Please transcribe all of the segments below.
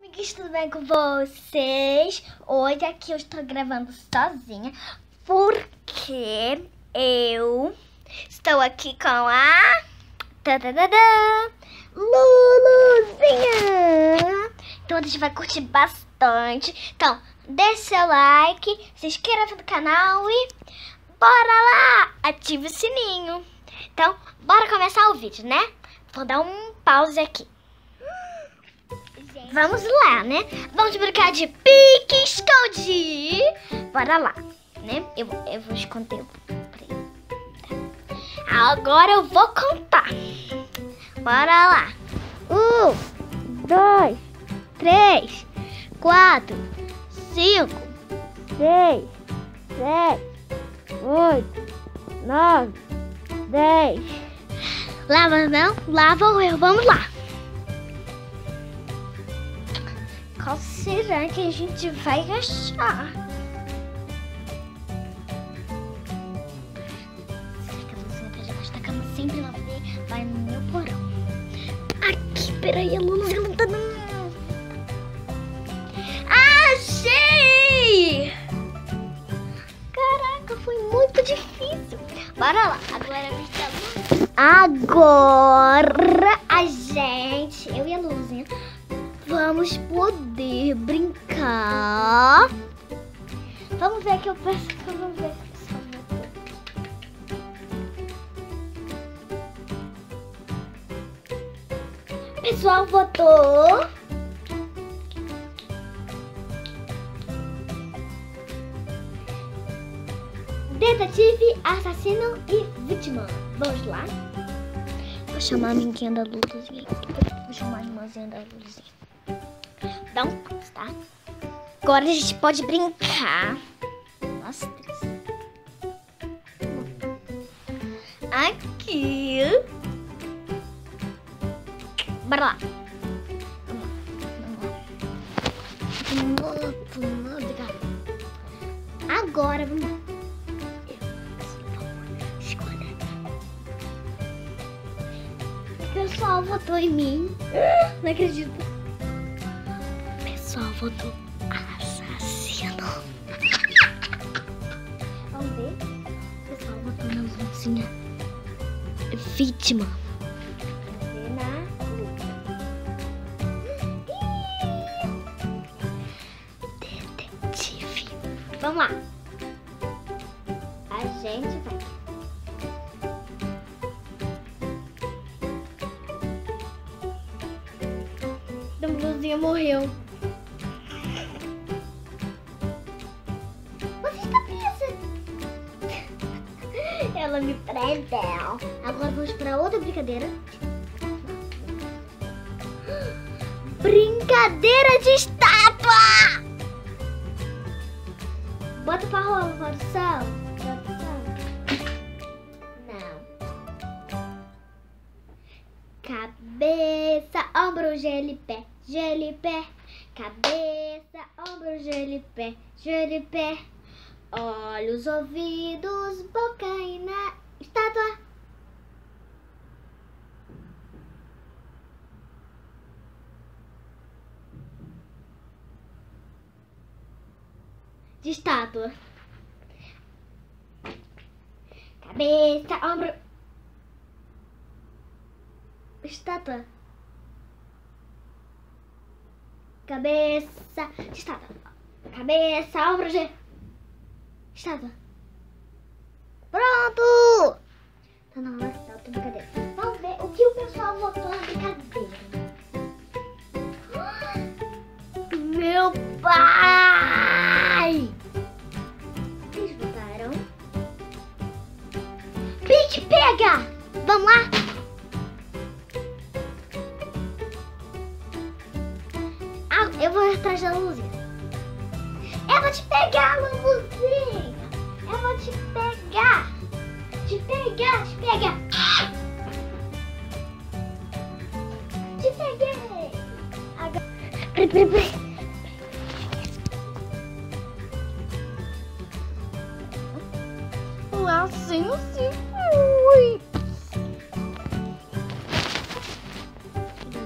Amiguinhos, tudo bem com vocês? Hoje aqui eu estou gravando sozinha porque eu estou aqui com a Luluzinha. Então a gente vai curtir bastante. Então deixe seu like, se inscreva no canal e bora lá, ative o sininho. Então bora começar o vídeo, né? Vou dar um pause aqui. Vamos lá, né? Vamos brincar de pique-esconde. Bora lá, né? Eu vou esconder. Agora eu vou contar. Bora lá. 1, 2, 3, 4, 5, 6, 7, 8, 9, 10. Lava não? Lava ou eu? Vamos lá. Qual será que a gente vai achar? Será que a luzinha tá debaixo da cama? Sempre lá vai no meu porão. Aqui, peraí, a luzinha não tá dando. Achei! Caraca, foi muito difícil. Bora lá, agora a gente, eu e a luzinha, vamos poder brincar. Vamos ver que eu peço. Vamos ver o pessoal votou. Detetive, assassino e vítima. Vamos lá. Vou chamar a amiguinha da Luluzinha. Vou chamar a irmãzinha da Luluzinha. Dá um pause, tá? Agora a gente pode brincar. Nossa, aqui. Bora lá. Vamos lá. Agora vamos lá. O pessoal votou em mim. Não acredito. O pessoal votou assassino. Vamos ver. O pessoal votou na luzinha vítima. Detetive. Vamos lá. A gente vai. A Luzinha morreu. Você está presa. Ela me prendeu. Agora vamos para outra brincadeira. Brincadeira de estátua. Bota pra rola, produção. Não. Cabeça, ombro, joelho, pé. Joelho, pé, cabeça, ombro, joelho, pé, olhos, ouvidos, boca e na estátua. De estátua. Cabeça, ombro, estátua. Cabeça, estátua. Cabeça, ombro, estátua. Pronto! Tá na hora da outra brincadeira. Vamos ver o que o pessoal votou na brincadeira. Meu pai! Vocês votaram? Pique, pega! Vamos lá? Eu vou atrás da luzinha. Eu vou te pegar, Luluzinha. Eu vou te pegar. Te pegar. Te peguei. Agora... Peraí. O lacinho se foi.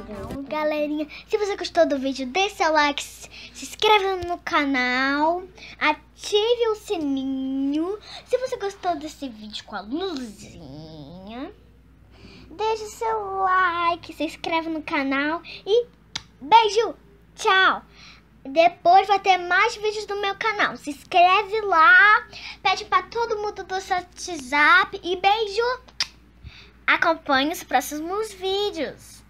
Não. galerinha. Se você gostou do vídeo, deixe seu like, se inscreva no canal, ative o sininho. Se você gostou desse vídeo com a luzinha, deixe seu like, se inscreve no canal e beijo, tchau. Depois vai ter mais vídeos do meu canal. Se inscreve lá, pede pra todo mundo do seu WhatsApp e beijo. Acompanhe os próximos vídeos.